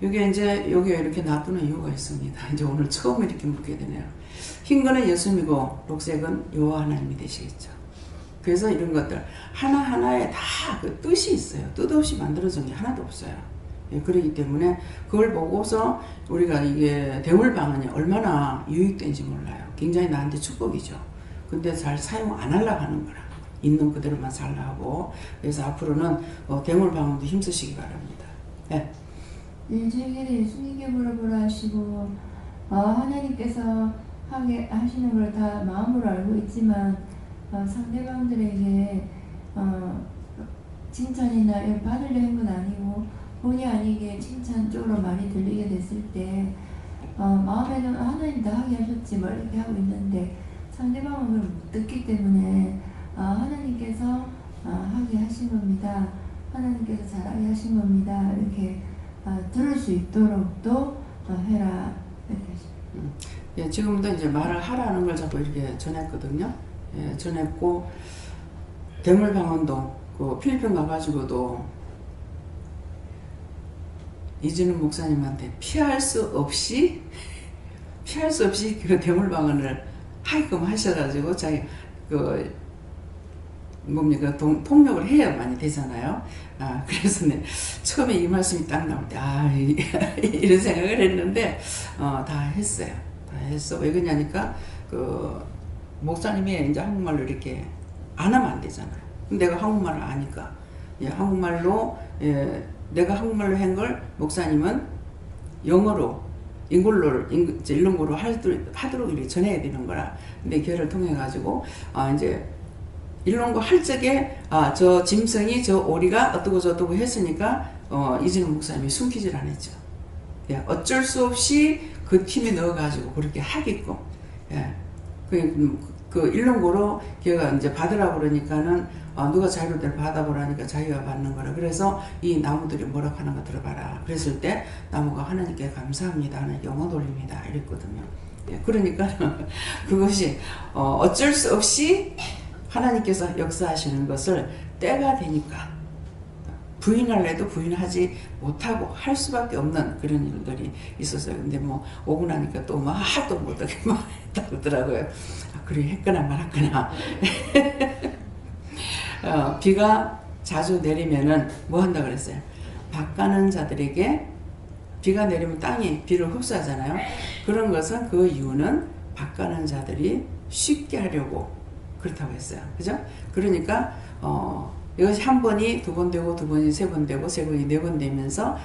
이게 이제 여기에 이렇게 놔두는 이유가 있습니다. 이제 오늘 처음 이렇게 묻게 되네요. 흰 거는 예수님이고 녹색은 여호와 하나님이 되시겠죠. 그래서 이런 것들 하나하나에 다 그 뜻이 있어요. 뜻 없이 만들어진 게 하나도 없어요. 그렇기 때문에 그걸 보고서 우리가 이게 대물방언이 얼마나 유익된지 몰라요. 굉장히 나한테 축복이죠. 근데 잘 사용 안 하려고 하는 거라. 있는 그대로만 살라고. 그래서 앞으로는 대물방언도 힘쓰시기 바랍니다. 네. 일주일에 예수님께 물어보라 하시고 하나님께서 하게 하시는 걸 다 마음으로 알고 있지만 상대방들에게 칭찬이나 이런 받으려 한 건 아니고 본의 아니게 칭찬 쪽으로 많이 들리게 됐을 때 마음에는 하나님 다 하게 하셨지 뭐 이렇게 하고 있는데 상대방은 그걸 못 듣기 때문에 하나님께서 하게 하신 겁니다. 하나님께서 잘하게 하신 겁니다. 이렇게 들을 수 있도록 또 해라 이렇게 하십니다. 예, 지금도 이제 말을 하라는 걸 자꾸 이렇게 전했거든요. 예, 전했고 대물방언도 그 필리핀 가가지고도 이진우 목사님한테 피할 수 없이 그 대물방언을 하게끔 하셔가지고 자기 뭡니까 통역을 해야 많이 되잖아요. 그래서 처음에 이 말씀이 딱 나올 때 이런 생각을 했는데 다 했어요. 다 했어. 왜 그러냐니까 목사님이 이제 한국말로 이렇게 안 하면 안 되잖아요. 내가 한국말을 아니까 한국말로 내가 한국말로 한 걸 목사님은 영어로 일롱고로 하도록 이렇게 전해야 되는 거라. 근데 교회를 통해 가지고 이제 일롱고 할 적에 저 짐승이 저 오리가 어떠고 저떠고 했으니까 이진우 목사님이 숨기질 않았죠. 어쩔 수 없이 그 팀에 넣어가지고 그렇게 하게끔 그 일롱고로 걔가 이제 받으라고 그러니까는 누가 자유를 받아보라니까 자유가 받는 거라. 그래서 이 나무들이 뭐라고 하는 거 들어봐라. 그랬을 때 나무가 하나님께 감사합니다 하는 영어 돌립니다 이랬거든요. 그러니까 그것이 어쩔 수 없이 하나님께서 역사하시는 것을 때가 되니까 부인할래도 부인하지 못하고 할 수밖에 없는 그런 일들이 있었어요. 근데 뭐 오고 나니까 또 또 못하게 막 했다고 하더라고요. 그래 했거나 말았거나. 비가 자주 내리면은 뭐 한다 그랬어요? 밭 가는 자들에게 비가 내리면 땅이 비를 흡수하잖아요. 그런 것은 그 이유는 밭 가는 자들이 쉽게 하려고 그렇다고 했어요. 그죠? 그러니까 이것이 한 번이 두 번 되고 두 번이 세 번 되고 세 번이 네 번 되면서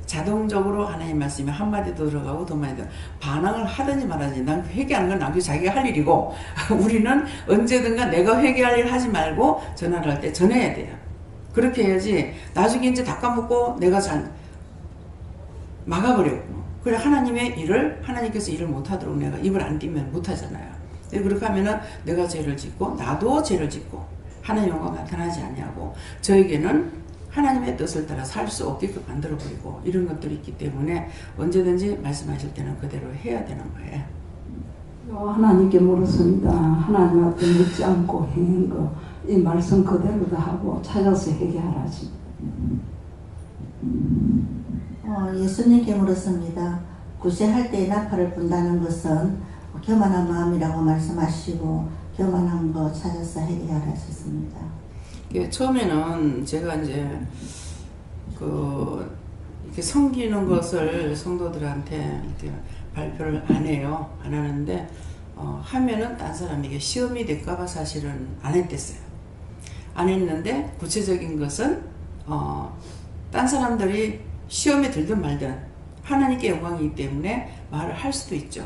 자동적으로 하나님 말씀이 한 마디 더 들어가고 두 마디 더 반항을 하든지 말하든지 난 회개하는 건 남자 자기가 할 일이고 우리는 언제든가 내가 회개할 일 하지 말고 전화를 할 때 전해야 돼요. 그렇게 해야지 나중에 이제 다 까먹고 내가 막아버렸고 그래 하나님의 일을 하나님께서 일을 못하도록 내가 입을 안 띄면 못하잖아요. 그렇게 하면은 내가 죄를 짓고 나도 죄를 짓고 하나님 영광 나타나지 아니하고 저에게는 하나님의 뜻을 따라 살 수 없게끔 만들어버리고 이런 것들이 있기 때문에 언제든지 말씀하실 때는 그대로 해야 되는 거예요. 하나님께 물었습니다. 하나님 앞에 묻지 않고 행한 거, 이 말씀 그대로 다 하고 찾아서 해결하지. 예수님께 물었습니다. 구제할 때 나팔을 분다는 것은 교만한 마음이라고 말씀하시고 교만한 거 찾아서 해결하셨습니다. 처음에는 제가 이제 이렇게 섬기는 것을 성도들한테 이렇게 발표를 안 해요. 안 하는데 하면은 딴 사람에게 시험이 될까봐 사실은 안 했댔어요. 안 했는데 구체적인 것은 딴 사람들이 시험에 들든 말든 하나님께 영광이기 때문에 말을 할 수도 있죠.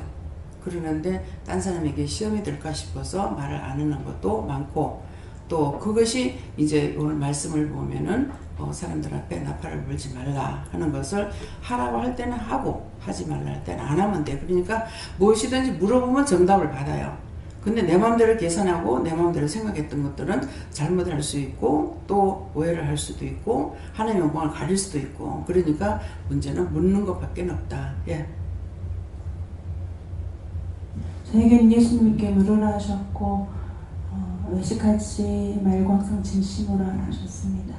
그러는데 딴 사람에게 시험이 들까 싶어서 말을 안 하는 것도 많고 또 그것이 이제 오늘 말씀을 보면은 사람들 앞에 나팔을 불지 말라 하는 것을 하라고 할 때는 하고 하지 말라 할 때는 안 하면 돼. 그러니까 무엇이든지 물어보면 정답을 받아요. 근데 내 마음대로 계산하고 내 마음대로 생각했던 것들은 잘못을 할 수 있고 또 오해를 할 수도 있고 하나님의 영광을 가릴 수도 있고 그러니까 문제는 묻는 것밖에 없다. 예. 저에겐 예수님께 물으라 하셨고 외식하지 말고 항상 진심으로 하라 하셨습니다.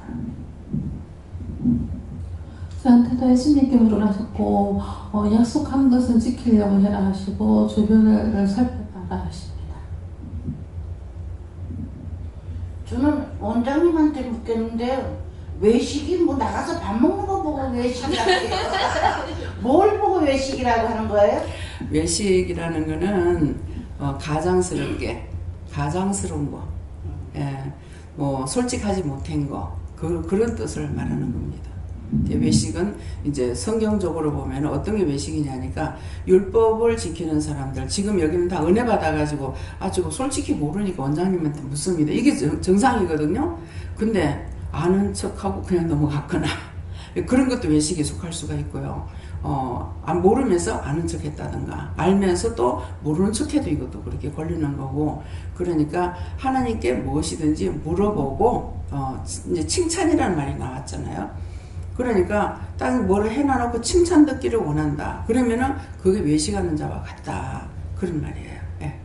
저한테도 예수님께 물으라 하셨고 약속한 것을 지키려고 해라 하시고 주변을 살펴봐라 하십니다. 저는 원장님한테 묻겠는데 외식이 뭐 나가서 밥 먹는 거 보고 외식이라고 해요. 뭘 보고 외식이라고 하는 거예요? 외식이라는 거는 가장스러운 거, 예, 뭐 솔직하지 못한 거, 그런 뜻을 말하는 겁니다. 외식은 이제 성경적으로 보면 어떤 게 외식이냐니까 율법을 지키는 사람들, 지금 여기는 다 은혜 받아가지고 저거 솔직히 모르니까 원장님한테 묻습니다. 이게 정상이거든요. 근데 아는 척하고 그냥 넘어갔거나 그런 것도 외식에 속할 수가 있고요. 모르면서 아는 척 했다든가 알면서 또 모르는 척 해도 이것도 그렇게 걸리는 거고 그러니까 하나님께 무엇이든지 물어보고 이제 칭찬이라는 말이 나왔잖아요. 그러니까 딱 뭐를 해놔놓고 칭찬 듣기를 원한다. 그러면은 그게 외식하는 자와 같다. 그런 말이에요. 예.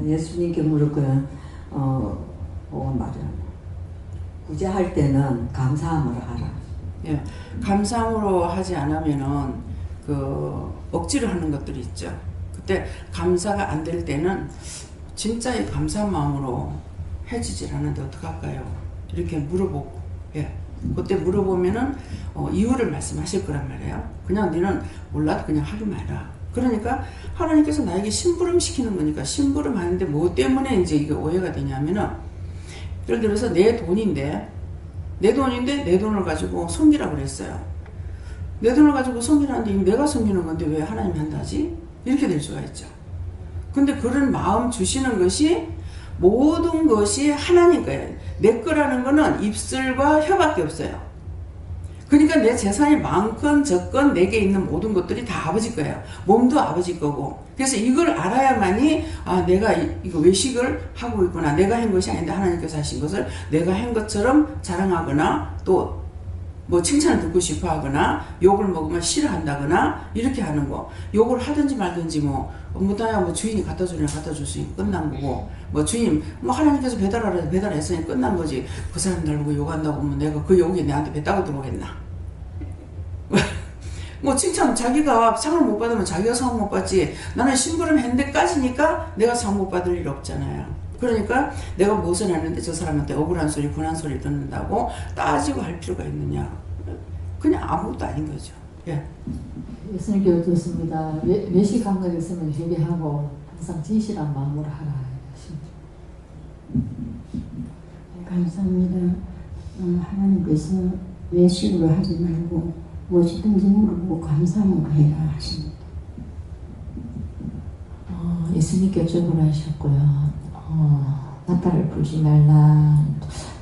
예수님께 물을 거는 말이야. 구제할 때는 감사함으로 하라. 예, 감사함으로 하지 않으면은 억지로 하는 것들이 있죠. 그때 감사가 안 될 때는 진짜 이 감사한 마음으로 해주질 않는데 어떡할까요? 이렇게 물어보고, 예, 그때 물어보면은 이유를 말씀하실 거란 말이에요. 그냥 너는 몰라도 그냥 하지 마라. 그러니까 하나님께서 나에게 심부름 시키는 거니까 심부름 하는데 뭐 때문에 이제 이게 오해가 되냐면은 예를 들어서 내 돈인데 내 돈을 가지고 섬기라고 그랬어요. 내 돈을 가지고 섬기라는데 내가 섬기는 건데 왜 하나님이 한다지? 이렇게 될 수가 있죠. 근데 그런 마음 주시는 것이 모든 것이 하나님 거예요. 내 거라는 거는 입술과 혀밖에 없어요. 그러니까 내 재산이 많건 적건 내게 있는 모든 것들이 다 아버지 거예요. 몸도 아버지 거고. 그래서 이걸 알아야만이 내가 이거 외식을 하고 있구나. 내가 한 것이 아닌데 하나님께서 하신 것을 내가 한 것처럼 자랑하거나 또 뭐 칭찬을 듣고 싶어 하거나 욕을 먹으면 싫어한다거나 이렇게 하는 거. 욕을 하든지 말든지 뭐다야 뭐 주인이 갖다 주려면 갖다 줄 수 있고 끝난 거고 뭐 주인 뭐 하나님께서 배달하라 배달했으니 끝난 거지. 그 사람 날 보고 욕한다고 하면 내가 그 욕이 내한테 배 따고 들어오겠나. 뭐 칭찬 자기가 상을 못 받으면 자기가 상을 못 받지 나는 심부름 했는데까지니까 내가 상 못 받을 일 없잖아요. 그러니까 내가 무엇을 했는데 저 사람한테 억울한 소리 분한 소리 듣는다고 따지고 할 필요가 있느냐. 그냥 아무것도 아닌 거죠. 예. 예수님께 여쭙습니다. 외식한 것 있으면 회개하고 항상 진실한 마음으로 하라. 감사합니다. 하나님께서 외식으로 하지 말고 무엇이든지 물어보고 감사함으로 해라 하십니다. 예수님께 여쭤보라 하셨고요. 나팔을 불지 말라.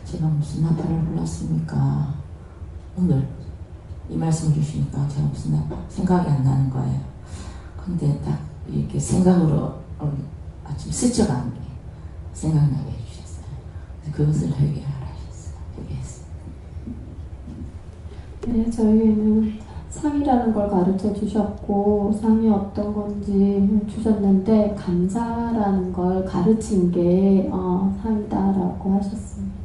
제가 무슨 나팔을 불렀습니까? 오늘 이 말씀 주시니까 제가 무슨 나팔 생각이 안 나는 거예요. 근데 딱 이렇게 생각으로 좀 스쳐간 게 생각나게 해주셨어요. 그것을 회개하라 하셨어요. 회개했어요. 네, 저희에는 상이라는 걸 가르쳐 주셨고 상이 어떤 건지 주셨는데 감사라는 걸 가르친 게 상이다라고 하셨습니다.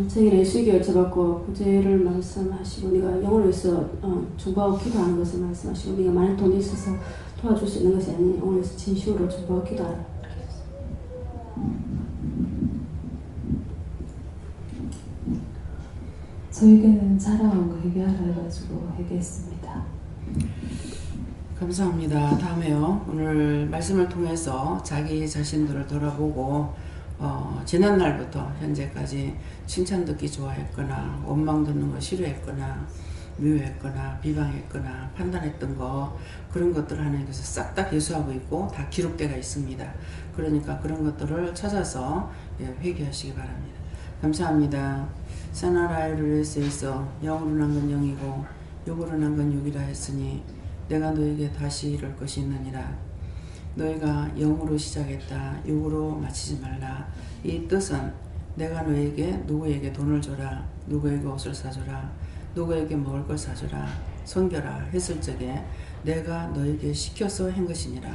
저희 레수에게 여쭤봤고 구제를 말씀하시고 네가 영혼을 위해서 중보하고 기도하는 것을 말씀하시고 네가 많은 돈이 있어서 도와줄 수 있는 것이 아니 영혼을 위해서 진심으로 중보하고 기도하라. 저에게는 자랑한 거 회개하라 해가지고 회개했습니다. 감사합니다. 다음에요. 오늘 말씀을 통해서 자기 자신들을 돌아보고 지난 날부터 현재까지 칭찬 듣기 좋아했거나 원망 듣는 거 싫어했거나 미워했거나 비방했거나 판단했던 거 그런 것들을 하나님께서 싹 다 계수하고 있고 다 기록되어 있습니다. 그러니까 그런 것들을 찾아서 회개하시기 바랍니다. 감사합니다. 사나라이를 위해서 영으로 난 건 영이고 육으로 난 건 육이라 했으니 내가 너에게 다시 이룰 것이 있느니라. 너희가 영으로 시작했다 육으로 마치지 말라. 이 뜻은 내가 너에게 누구에게 돈을 줘라, 누구에게 옷을 사줘라, 누구에게 먹을 걸 사줘라, 섬겨라 했을 적에 내가 너에게 시켜서 한 것이니라.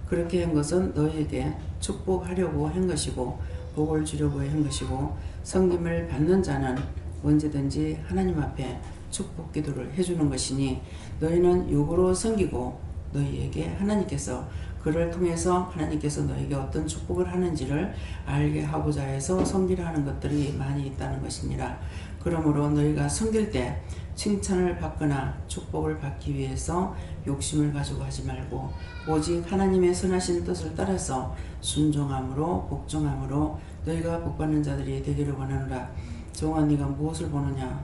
그렇게 한 것은 너에게 축복하려고 한 것이고 복을 주려고 한 것이고 섬김을 받는 자는 언제든지 하나님 앞에 축복 기도를 해주는 것이니 너희는 육으로 섬기고 너희에게 하나님께서 그를 통해서 하나님께서 너에게 어떤 축복을 하는지를 알게 하고자 해서 섬기려 하는 것들이 많이 있다는 것이니라. 그러므로 너희가 섬길 때 칭찬을 받거나 축복을 받기 위해서 욕심을 가지고 하지 말고 오직 하나님의 선하신 뜻을 따라서 순종함으로 복종함으로 너희가 복받는 자들이 되기를 원하노라. 정아 네가 무엇을 보느냐.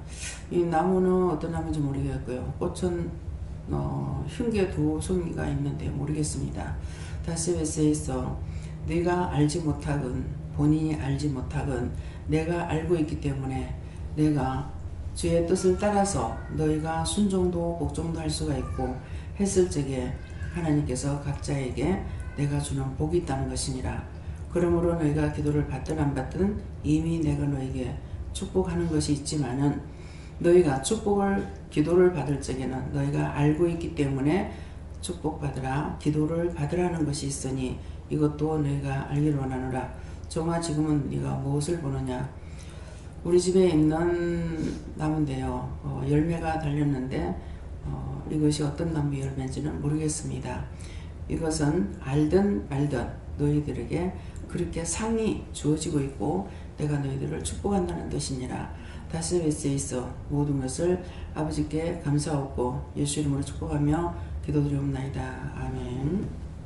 이 나무는 어떤 나무인지 모르겠고요. 꽃은 흰게 두 송이가 있는데 모르겠습니다. 다스베스에 있어 네가 알지 못하건 본인이 알지 못하건 내가 알고 있기 때문에 내가 주의 뜻을 따라서 너희가 순종도 복종도 할 수가 있고 했을 적에 하나님께서 각자에게 내가 주는 복이 있다는 것이니라. 그러므로 너희가 기도를 받든 안 받든 이미 내가 너에게 축복하는 것이 있지만은 너희가 기도를 받을 적에는 너희가 알고 있기 때문에 축복받으라 기도를 받으라는 것이 있으니 이것도 너희가 알기를 원하노라. 정아 지금은 네가 무엇을 보느냐. 우리 집에 있는 나무인데요. 열매가 달렸는데 이것이 어떤 나무 열매인지는 모르겠습니다. 이것은 알든 말든 너희들에게 그렇게 상이 주어지고 있고 내가 너희들을 축복한다는 뜻이니라. 다스베스에 있어 모든 것을 아버지께 감사하고 예수 이름으로 축복하며 기도드리옵나이다. 아멘.